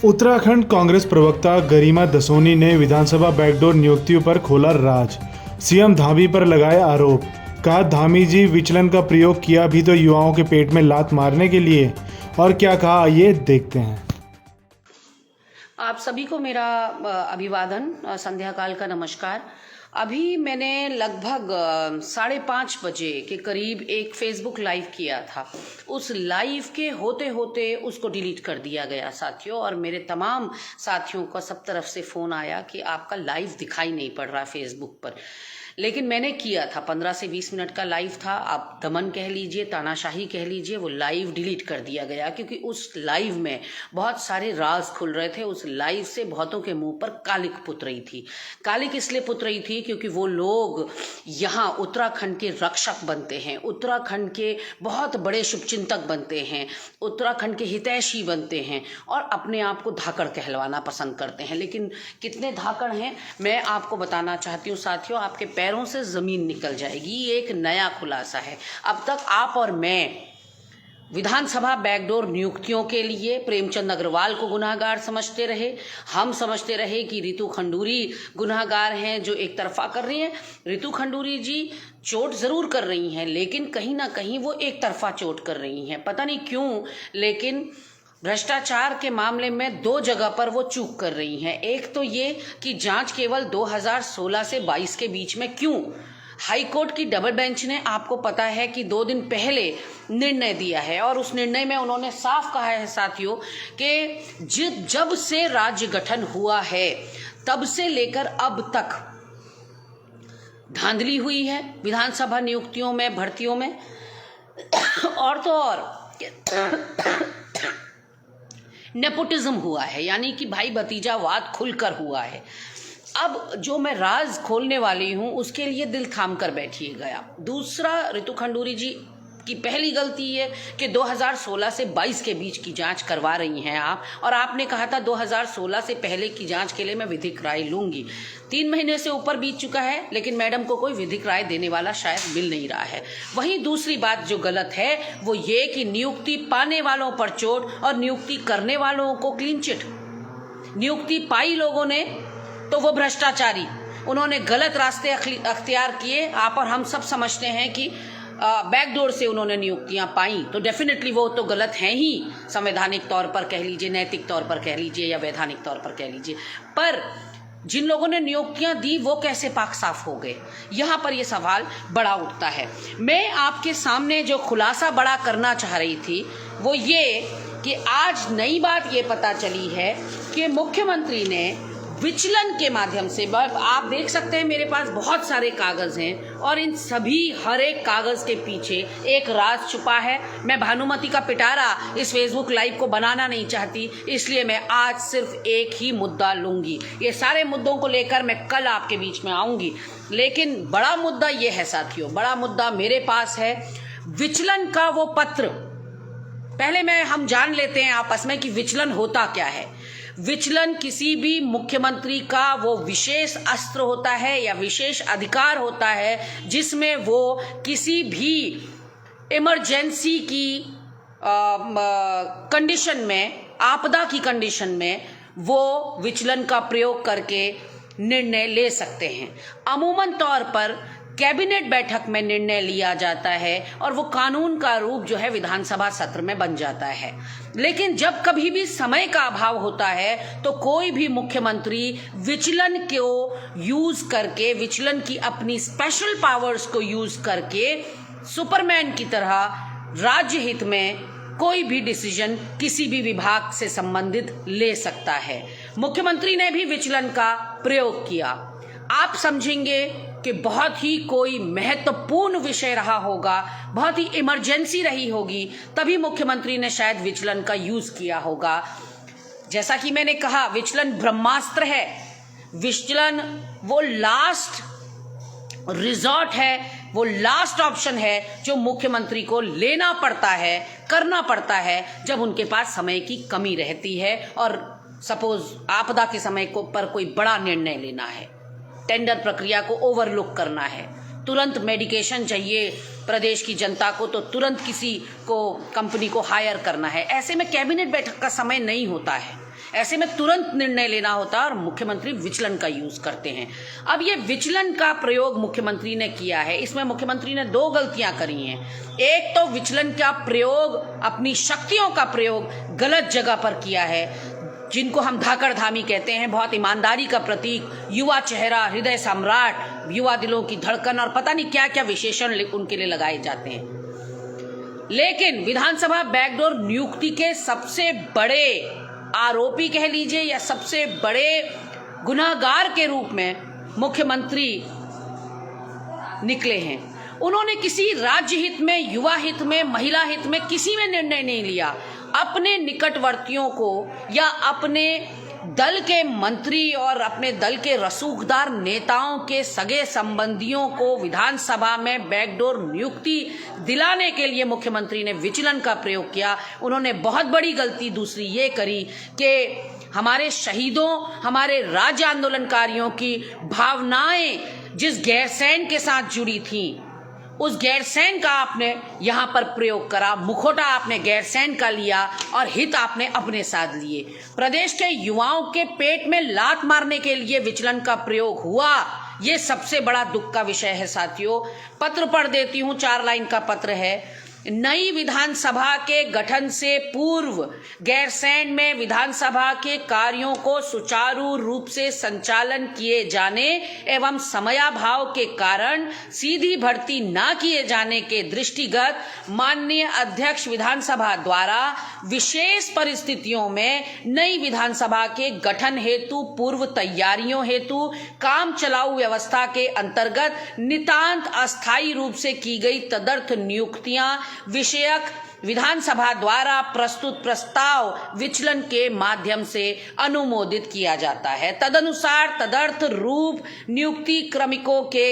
उत्तराखंड कांग्रेस प्रवक्ता गरिमा दसोनी ने विधानसभा बैकडोर नियुक्तियों पर खोला राज। सीएम धामी पर लगाए आरोप। कहा धामी जी विचलन का प्रयोग किया भी तो युवाओं के पेट में लात मारने के लिए। और क्या कहा आइए देखते हैं। आप सभी को मेरा अभिवादन, संध्या काल का नमस्कार। अभी मैंने लगभग 5:30 बजे के करीब एक फेसबुक लाइव किया था। उस लाइव के होते होते उसको डिलीट कर दिया गया साथियों, और मेरे तमाम साथियों का सब तरफ से फ़ोन आया कि आपका लाइव दिखाई नहीं पड़ रहा फेसबुक पर। लेकिन मैंने किया था, 15 से 20 मिनट का लाइव था। आप दमन कह लीजिए, तानाशाही कह लीजिए, वो लाइव डिलीट कर दिया गया क्योंकि उस लाइव में बहुत सारे राज खुल रहे थे। उस लाइव से बहुतों के मुंह पर कालिक पुत रही थी। कालिक इसलिए पुत रही थी क्योंकि वो लोग यहाँ उत्तराखंड के रक्षक बनते हैं, उत्तराखंड के बहुत बड़े शुभचिंतक बनते हैं, उत्तराखंड के हितैषी बनते हैं और अपने आप को धाकड़ कहलवाना पसंद करते हैं। लेकिन कितने धाकड़ हैं मैं आपको बताना चाहती हूँ साथियों, आपके पैरों से जमीन निकल जाएगी। ये एक नया खुलासा है। अब तक आप और मैं विधानसभा बैकडोर नियुक्तियों के लिए प्रेमचंद अग्रवाल को गुनाहगार समझते रहे। हम समझते रहे कि रितु खंडूरी गुनाहगार हैं जो एक तरफा कर रही हैं। रितु खंडूरी जी चोट जरूर कर रही हैं, लेकिन कहीं ना कहीं वो एक तरफा चोट कर रही हैं, पता नहीं क्यों। लेकिन भ्रष्टाचार के मामले में 2 जगह पर वो चूक कर रही हैं। एक तो ये कि जांच केवल 2016 से 22 के बीच में क्यों। हाई कोर्ट की डबल बेंच ने, आपको पता है कि 2 दिन पहले निर्णय दिया है, और उस निर्णय में उन्होंने साफ कहा है साथियों कि जब से राज्य गठन हुआ है तब से लेकर अब तक धांधली हुई है विधानसभा नियुक्तियों में, भर्तियों में। और तो और नेपोटिज्म हुआ है, यानी कि भाई भतीजावाद खुलकर हुआ है। अब जो मैं राज खोलने वाली हूं उसके लिए दिल थाम कर बैठिएगा। दूसरा, रितु खंडूरी जी की पहली गलती है कि 2016 से 22 के बीच की जांच करवा रही हैं आप, और आपने कहा था 2016 से पहले की जांच के लिए मैं विधिक राय लूंगी। 3 महीने से ऊपर बीत चुका है, लेकिन मैडम को कोई विधिक राय देने वाला शायद मिल नहीं रहा है। वहीं दूसरी बात जो गलत है वो ये कि नियुक्ति पाने वालों पर चोट और नियुक्ति करने वालों को क्लीन चिट। नियुक्ति पाई लोगों ने तो वो भ्रष्टाचारी, उन्होंने गलत रास्ते अख्तियार किए। आप और हम सब समझते हैं कि बैकडोर से उन्होंने नियुक्तियां पाई, तो डेफिनेटली वो तो गलत हैं ही, संवैधानिक तौर पर कह लीजिए, नैतिक तौर पर कह लीजिए, या वैधानिक तौर पर कह लीजिए। पर जिन लोगों ने नियुक्तियां दी वो कैसे पाक साफ हो गए, यहां पर ये सवाल बड़ा उठता है। मैं आपके सामने जो खुलासा बड़ा करना चाह रही थी वो ये कि आज नई बात ये पता चली है कि मुख्यमंत्री ने विचलन के माध्यम से, आप देख सकते हैं मेरे पास बहुत सारे कागज हैं, और इन सभी हर एक कागज के पीछे एक राज छुपा है। मैं भानुमति का पिटारा इस फेसबुक लाइव को बनाना नहीं चाहती, इसलिए मैं आज सिर्फ एक ही मुद्दा लूंगी। ये सारे मुद्दों को लेकर मैं कल आपके बीच में आऊंगी, लेकिन बड़ा मुद्दा ये है साथियों, बड़ा मुद्दा मेरे पास है विचलन का वो पत्र। पहले हम जान लेते हैं आपस में कि विचलन होता क्या है। विचलन किसी भी मुख्यमंत्री का वो विशेष अस्त्र होता है या विशेष अधिकार होता है जिसमें वो किसी भी इमरजेंसी की कंडीशन में, आपदा की कंडीशन में वो विचलन का प्रयोग करके निर्णय ले सकते हैं। अमूमन तौर पर कैबिनेट बैठक में निर्णय लिया जाता है और वो कानून का रूप जो है विधानसभा सत्र में बन जाता है। लेकिन जब कभी भी समय का अभाव होता है तो कोई भी मुख्यमंत्री विचलन को यूज करके, विचलन की अपनी स्पेशल पावर्स को यूज करके सुपरमैन की तरह राज्य हित में कोई भी डिसीजन किसी भी विभाग से संबंधित ले सकता है। मुख्यमंत्री ने भी विचलन का प्रयोग किया। आप समझेंगे कि बहुत ही कोई महत्वपूर्ण विषय रहा होगा, बहुत ही इमरजेंसी रही होगी, तभी मुख्यमंत्री ने शायद विचलन का यूज किया होगा। जैसा कि मैंने कहा, विचलन ब्रह्मास्त्र है। विचलन वो लास्ट रिजॉर्ट है, वो लास्ट ऑप्शन है जो मुख्यमंत्री को लेना पड़ता है, करना पड़ता है जब उनके पास समय की कमी रहती है और सपोज आपदा के समय पर कोई बड़ा निर्णय लेना है, टेंडर प्रक्रिया को ओवरलुक करना है, तुरंत मेडिकेशन चाहिए प्रदेश की जनता को, तो तुरंत किसी को कंपनी को हायर करना है। ऐसे में कैबिनेट बैठक का समय नहीं होता है, ऐसे में तुरंत निर्णय लेना होता है और मुख्यमंत्री विचलन का यूज करते हैं। अब ये विचलन का प्रयोग मुख्यमंत्री ने किया है, इसमें मुख्यमंत्री ने दो गलतियां करी हैं। एक तो विचलन का प्रयोग, अपनी शक्तियों का प्रयोग गलत जगह पर किया है, जिनको हम धाकड़ धामी कहते हैं, बहुत ईमानदारी का प्रतीक, युवा चेहरा, हृदय सम्राट, युवा दिलों की धड़कन और पता नहीं क्या क्या विशेषण उनके लिए लगाए जाते हैं। लेकिन विधानसभा बैकडोर नियुक्ति के सबसे बड़े आरोपी कह लीजिए या सबसे बड़े गुनाहगार के रूप में मुख्यमंत्री निकले हैं। उन्होंने किसी राज्य हित में, युवा हित में, महिला हित में किसी में निर्णय नहीं लिया। अपने निकटवर्तियों को या अपने दल के मंत्री और अपने दल के रसूखदार नेताओं के सगे संबंधियों को विधानसभा में बैकडोर नियुक्ति दिलाने के लिए मुख्यमंत्री ने विचलन का प्रयोग किया। उन्होंने बहुत बड़ी गलती दूसरी ये करी कि हमारे शहीदों, हमारे राज्य आंदोलनकारियों की भावनाएं जिस गैरसैंण के साथ जुड़ी थीं, उस गैरसैंण का आपने यहां पर प्रयोग करा। मुखौटा आपने गैरसैंण का लिया और हित आपने अपने साथ लिए। प्रदेश के युवाओं के पेट में लात मारने के लिए विचलन का प्रयोग हुआ। ये सबसे बड़ा दुख का विषय है साथियों। पत्र पढ़ देती हूं, 4 लाइन का पत्र है। नई विधानसभा के गठन से पूर्व गैरसैंण में विधानसभा के कार्यों को सुचारू रूप से संचालन किए जाने एवं समयाभाव के कारण सीधी भर्ती न किए जाने के दृष्टिगत माननीय अध्यक्ष विधानसभा द्वारा विशेष परिस्थितियों में नई विधानसभा के गठन हेतु पूर्व तैयारियों हेतु काम चलाऊ व्यवस्था के अंतर्गत नितांत अस्थायी रूप से की गई तदर्थ नियुक्तियां विषयक विधानसभा द्वारा प्रस्तुत प्रस्ताव विचलन के माध्यम से अनुमोदित किया जाता है। तदनुसार तदर्थ रूप नियुक्ति क्रमिकों के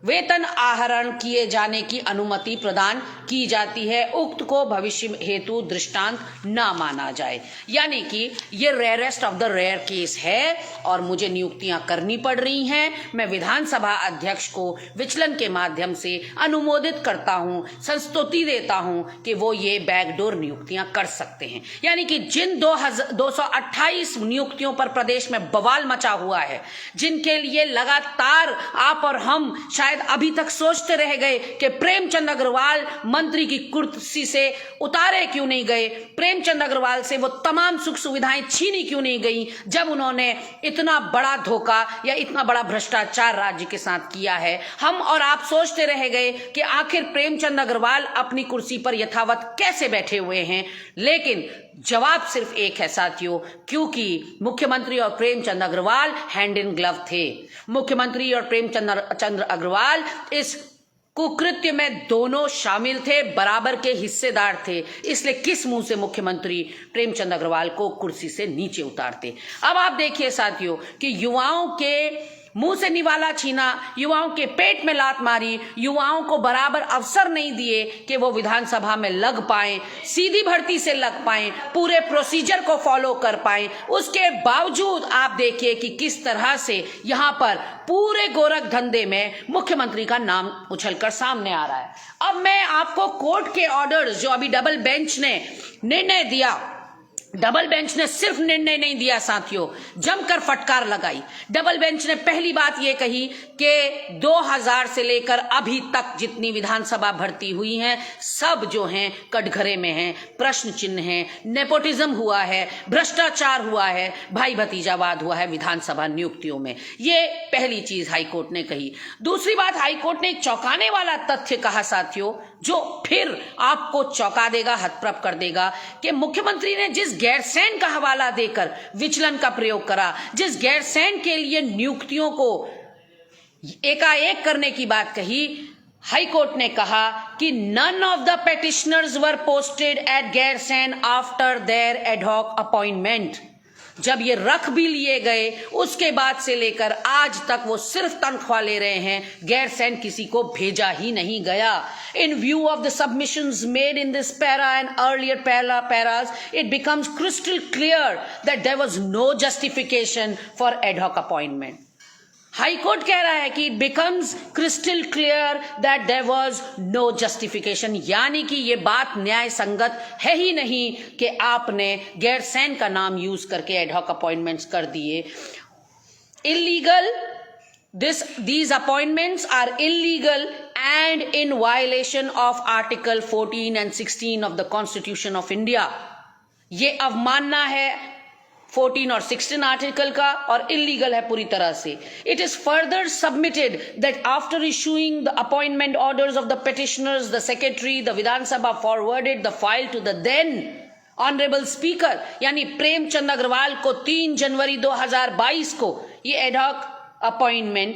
वेतन आहरण किए जाने की अनुमति प्रदान की जाती है। उक्त को भविष्य हेतु दृष्टांत न माना जाए। यानी कि ये rarest of the rare case है और मुझे नियुक्तियां करनी पड़ रही हैं। मैं विधानसभा अध्यक्ष को विचलन के माध्यम से अनुमोदित करता हूं, संस्तुति देता हूं कि वो ये बैकडोर नियुक्तियां कर सकते हैं। यानी कि जिन 228 नियुक्तियों पर प्रदेश में बवाल मचा हुआ है, जिनके लिए लगातार आप और हम शायद अभी तक सोचते रह गए कि प्रेमचंद अग्रवाल मंत्री की कुर्सी से उतारे क्यों नहीं गए, प्रेमचंद अग्रवाल से वो तमाम सुख सुविधाएं छीनी क्यों नहीं गई, जब उन्होंने इतना बड़ा धोखा या इतना बड़ा भ्रष्टाचार राज्य के साथ किया है। हम और आप सोचते रह गए कि आखिर प्रेमचंद अग्रवाल अपनी कुर्सी पर यथावत कैसे बैठे हुए हैं। लेकिन जवाब सिर्फ एक है साथियों, क्योंकि मुख्यमंत्री और Premchand Agarwal hand in glove थे। मुख्यमंत्री और प्रेमचंद्र अग्रवाल इस कुकृत्य में दोनों शामिल थे, बराबर के हिस्सेदार थे। इसलिए किस मुंह से मुख्यमंत्री प्रेमचंद अग्रवाल को कुर्सी से नीचे उतारते। अब आप देखिए साथियों कि युवाओं के मुंह से निवाला छीना, युवाओं के पेट में लात मारी, युवाओं को बराबर अवसर नहीं दिए कि वो विधानसभा में लग पाएं, सीधी भर्ती से लग पाएं, पूरे प्रोसीजर को फॉलो कर पाएं। उसके बावजूद आप देखिए कि किस तरह से यहां पर पूरे गोरख धंधे में मुख्यमंत्री का नाम उछलकर सामने आ रहा है। अब मैं आपको कोर्ट के ऑर्डर्स जो अभी डबल बेंच ने निर्णय दिया, डबल बेंच ने सिर्फ निर्णय नहीं दिया साथियों, जमकर फटकार लगाई। डबल बेंच ने पहली बात यह कही कि 2000 से लेकर अभी तक जितनी विधानसभा भर्ती हुई हैं, सब जो हैं कटघरे में हैं, प्रश्न चिन्ह हैं, नेपोटिज्म हुआ है, भ्रष्टाचार हुआ है, भाई भतीजावाद हुआ है विधानसभा नियुक्तियों में। ये पहली चीज हाईकोर्ट ने कही। दूसरी बात, हाईकोर्ट ने एक चौंकाने वाला तथ्य कहा साथियों, जो फिर आपको चौंका देगा, हतप्रभ कर देगा, कि मुख्यमंत्री ने जिस गैरसैंण का हवाला देकर विचलन का प्रयोग करा, जिस गैरसैंण के लिए नियुक्तियों को एकाएक करने की बात कही, हाईकोर्ट ने कहा कि none of the petitioners were posted at Gairsain after their ad hoc appointment. जब ये रख भी लिए गए, उसके बाद से लेकर आज तक वो सिर्फ तनख्वाह ले रहे हैं, गैरसैंण किसी को भेजा ही नहीं गया। In view of the submissions made in this para and earlier paras, it becomes crystal clear that there was no justification for ad hoc appointment. High court कह रहा है कि it becomes crystal clear that there was no justification, यानी कि ये बात न्याय संगत है ही नहीं कि आपने गैरसैन का नाम यूज करके एडहॉक अपॉइंटमेंट्स कर दिए। Illegal, these appointments are illegal and in violation of Article 14 and 16 of the Constitution of India। ये अवमानना है 14 और 16 आर्टिकल का और इलीगल है पूरी तरह से। It is further submitted that after issuing the appointment orders of the petitioners, the secretary, the Vidhan Sabha forwarded the file to the then Honorable Speaker, यानी प्रेमचंद अग्रवाल को 3 जनवरी 2022 को ये एडहॉक अपॉइंटमेंट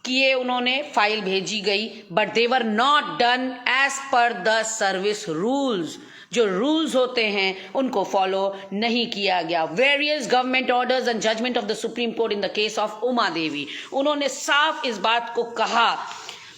किए, उन्होंने फाइल भेजी गई, but they were not done as per the service rules. जो rules होते हैं उनको फॉलो नहीं किया गया। Various government orders and judgement of the Supreme Court in the case of Uma Devi, उन्होंने साफ इस बात को कहा।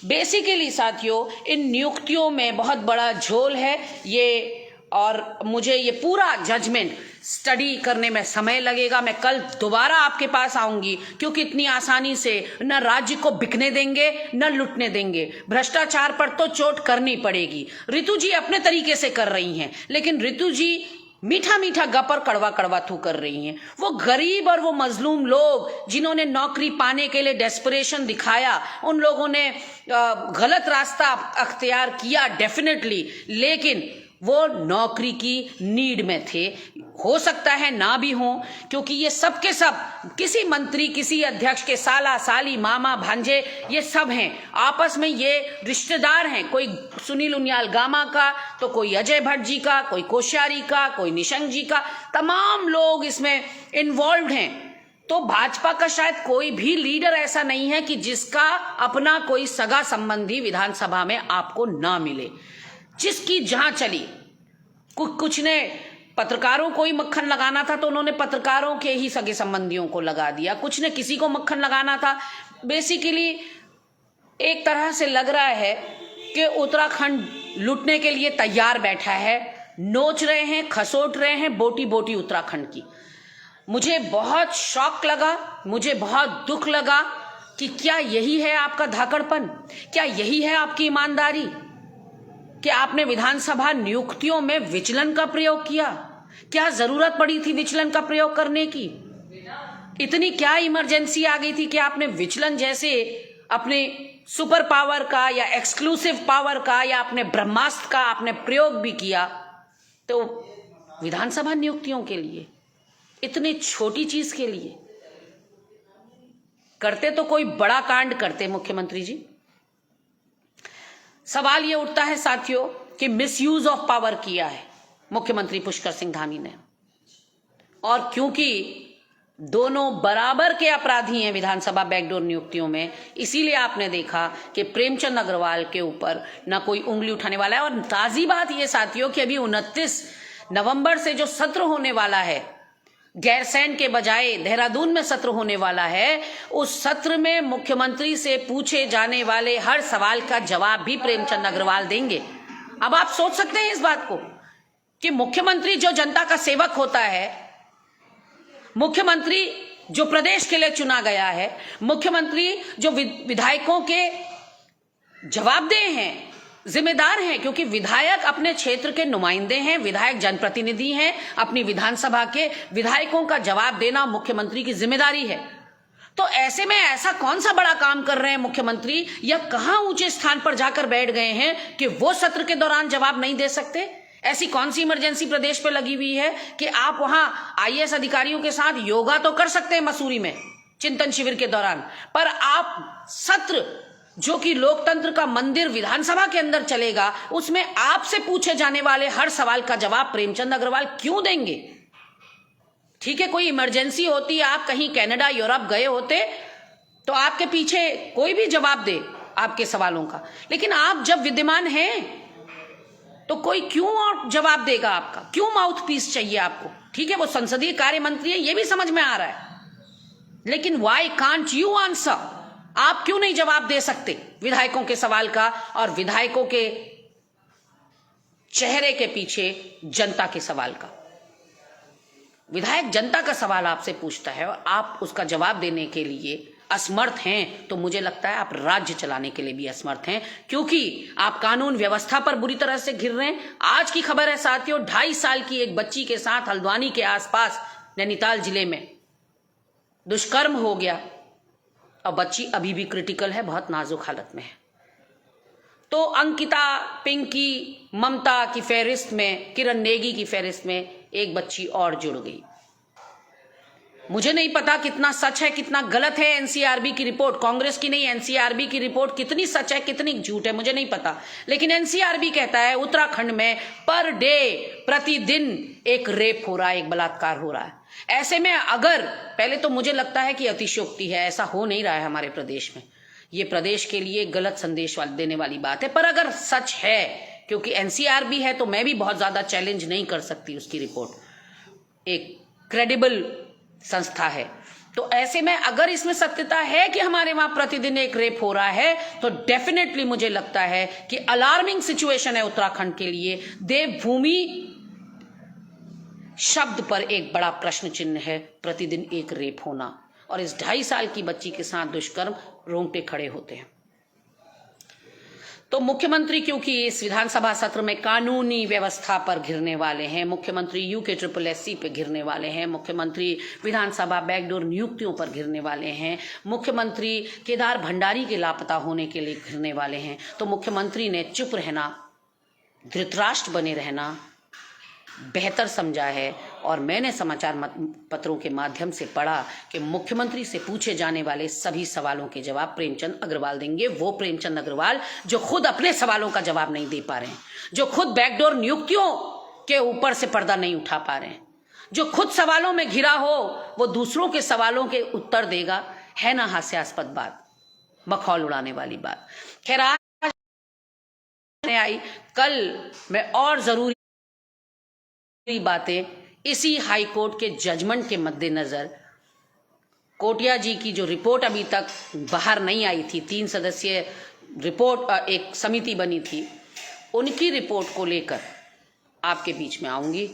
बेसिकली साथियों, इन नियुक्तियों में बहुत बड़ा झोल है ये, और मुझे ये पूरा जजमेंट स्टडी करने में समय लगेगा। मैं कल दोबारा आपके पास आऊंगी, क्योंकि इतनी आसानी से न राज्य को बिकने देंगे न लुटने देंगे। भ्रष्टाचार पर तो चोट करनी पड़ेगी। ऋतु जी अपने तरीके से कर रही हैं, लेकिन ऋतु जी मीठा मीठा गप और कड़वा कड़वा थू कर रही हैं। वो गरीब और वो मजलूम लोग जिन्होंने नौकरी पाने के लिए डेस्परेशन दिखाया, उन लोगों ने गलत रास्ता अख्तियार किया डेफिनेटली, लेकिन वो नौकरी की नीड में थे। हो सकता है ना भी हो, क्योंकि ये सब के सब किसी मंत्री, किसी अध्यक्ष के साला साली, मामा भांजे, ये सब हैं आपस में, ये रिश्तेदार हैं। कोई सुनील उनियाल गामा का, तो कोई अजय भट्ट जी का, कोई कोश्यारी का, कोई निशंक जी का, तमाम लोग इसमें इन्वॉल्व हैं। तो भाजपा का शायद कोई भी लीडर ऐसा नहीं है कि जिसका अपना कोई सगा संबंधी विधानसभा में आपको ना मिले। जिसकी जहां चली, कुछ ने पत्रकारों को ही मक्खन लगाना था तो उन्होंने पत्रकारों के ही सगे संबंधियों को लगा दिया, कुछ ने किसी को मक्खन लगाना था। बेसिकली एक तरह से लग रहा है कि उत्तराखंड लूटने के लिए तैयार बैठा है, नोच रहे हैं, खसोट रहे हैं बोटी बोटी उत्तराखंड की। मुझे बहुत शॉक लगा, मुझे बहुत दुख लगा कि क्या यही है आपका धाकड़पन, क्या यही है आपकी ईमानदारी कि आपने विधानसभा नियुक्तियों में विचलन का प्रयोग किया? क्या जरूरत पड़ी थी विचलन का प्रयोग करने की? इतनी क्या इमरजेंसी आ गई थी कि आपने विचलन जैसे अपने सुपर पावर का या एक्सक्लूसिव पावर का या अपने ब्रह्मास्त्र का आपने प्रयोग भी किया? तो विधानसभा नियुक्तियों के लिए, इतनी छोटी चीज के लिए करते तो कोई बड़ा कांड करते मुख्यमंत्री जी। सवाल ये उठता है साथियों कि मिसयूज ऑफ पावर किया है मुख्यमंत्री पुष्कर सिंह धामी ने, और क्योंकि दोनों बराबर के अपराधी हैं विधानसभा बैकडोर नियुक्तियों में, इसीलिए आपने देखा कि प्रेमचंद अग्रवाल के ऊपर ना कोई उंगली उठाने वाला है। और ताजी बात यह साथियों कि अभी 29 नवंबर से जो सत्र होने वाला है, गैरसैन के बजाय देहरादून में सत्र होने वाला है, उस सत्र में मुख्यमंत्री से पूछे जाने वाले हर सवाल का जवाब भी प्रेमचंद अग्रवाल देंगे। अब आप सोच सकते हैं इस बात को कि मुख्यमंत्री जो जनता का सेवक होता है, मुख्यमंत्री जो प्रदेश के लिए चुना गया है, मुख्यमंत्री जो विधायकों के जवाबदेह हैं, जिम्मेदार हैं, क्योंकि विधायक अपने क्षेत्र के नुमाइंदे हैं, विधायक जनप्रतिनिधि हैं, अपनी विधानसभा के विधायकों का जवाब देना मुख्यमंत्री की जिम्मेदारी है। तो ऐसे में ऐसा कौन सा बड़ा काम कर रहे हैं मुख्यमंत्री, या कहां ऊंचे स्थान पर जाकर बैठ गए हैं कि वो सत्र के दौरान जवाब नहीं दे सकते? ऐसी कौन सी इमरजेंसी प्रदेश पे लगी हुई है कि आप वहां आईएएस अधिकारियों के साथ योगा तो कर सकते हैं मसूरी में चिंतन शिविर के दौरान, पर आप सत्र जो कि लोकतंत्र का मंदिर विधानसभा के अंदर चलेगा, उसमें आपसे पूछे जाने वाले हर सवाल का जवाब प्रेमचंद अग्रवाल क्यों देंगे? ठीक है, कोई इमरजेंसी होती, आप कहीं कनाडा यूरोप गए होते तो आपके पीछे कोई भी जवाब दे आपके सवालों का, लेकिन आप जब विद्यमान हैं तो कोई क्यों और जवाब देगा आपका? क्यों माउथ पीस चाहिए आपको? ठीक है, वो संसदीय कार्य मंत्री है, ये भी समझ में आ रहा है, लेकिन व्हाई कांट यू आंसर? आप क्यों नहीं जवाब दे सकते विधायकों के सवाल का, और विधायकों के चेहरे के पीछे जनता के सवाल का? विधायक जनता का सवाल आपसे पूछता है और आप उसका जवाब देने के लिए असमर्थ हैं, तो मुझे लगता है आप राज्य चलाने के लिए भी असमर्थ हैं, क्योंकि आप कानून व्यवस्था पर बुरी तरह से घिर रहे हैं। आज की खबर है साथियों, 2.5 साल की एक बच्ची के साथ हल्द्वानी के आसपास नैनीताल जिले में दुष्कर्म हो गया और बच्ची अभी भी क्रिटिकल है, बहुत नाजुक हालत में है। तो अंकिता, पिंकी, ममता की फहरिस्त में, किरण नेगी की फहरिस्त में एक बच्ची और जुड़ गई। मुझे नहीं पता कितना सच है कितना गलत है एनसीआरबी की रिपोर्ट, कांग्रेस की नहीं, एनसीआरबी की रिपोर्ट कितनी सच है कितनी झूठ है मुझे नहीं पता, लेकिन एनसीआरबी कहता है उत्तराखंड में पर डे, प्रतिदिन एक रेप हो रहा है, एक बलात्कार हो रहा है। ऐसे में अगर, पहले तो मुझे लगता है कि अतिशयोक्ति है, ऐसा हो नहीं रहा है हमारे प्रदेश में, ये प्रदेश के लिए गलत संदेश देने वाली बात है, पर अगर सच है, क्योंकि एनसीआरबी है तो मैं भी बहुत ज्यादा चैलेंज नहीं कर सकती उसकी रिपोर्ट, एक क्रेडिबल संस्था है, तो ऐसे में अगर इसमें सत्यता है कि हमारे वहां प्रतिदिन एक रेप हो रहा है, तो डेफिनेटली मुझे लगता है कि अलार्मिंग सिचुएशन है उत्तराखंड के लिए। देवभूमि शब्द पर एक बड़ा प्रश्न चिन्ह है, प्रतिदिन एक रेप होना, और इस 2.5 साल की बच्ची के साथ दुष्कर्म, रोंगटे खड़े होते हैं। तो मुख्यमंत्री क्योंकि इस विधानसभा सत्र में कानूनी व्यवस्था पर घिरने वाले हैं, मुख्यमंत्री UKSSC पे घिरने वाले हैं, मुख्यमंत्री विधानसभा बैकडोर नियुक्तियों पर घिरने वाले हैं, मुख्यमंत्री केदार भंडारी के लापता होने के लिए घिरने वाले हैं, तो मुख्यमंत्री ने चुप रहना, धृतराष्ट्र बने रहना बेहतर समझा है। और मैंने समाचार पत्रों के माध्यम से पढ़ा कि मुख्यमंत्री से पूछे जाने वाले सभी सवालों के जवाब प्रेमचंद अग्रवाल देंगे, वो प्रेमचंद अग्रवाल जो खुद अपने सवालों का जवाब नहीं दे पा रहे हैं, जो खुद बैकडोर नियुक्तियों के ऊपर से पर्दा नहीं उठा पा रहे हैं, जो खुद सवालों में घिरा हो वो दूसरों के सवालों के उत्तर देगा। है ना हास्यास्पद बात, मखौल उड़ाने वाली बात। खैर आज आई, कल मैं और जरूरी बातें इसी हाई कोर्ट के जजमेंट के मद्देनजर, कोटिया जी की जो रिपोर्ट अभी तक बाहर नहीं आई थी, 3 सदस्यीय रिपोर्ट, एक समिति बनी थी, उनकी रिपोर्ट को लेकर आपके बीच में आऊंगी।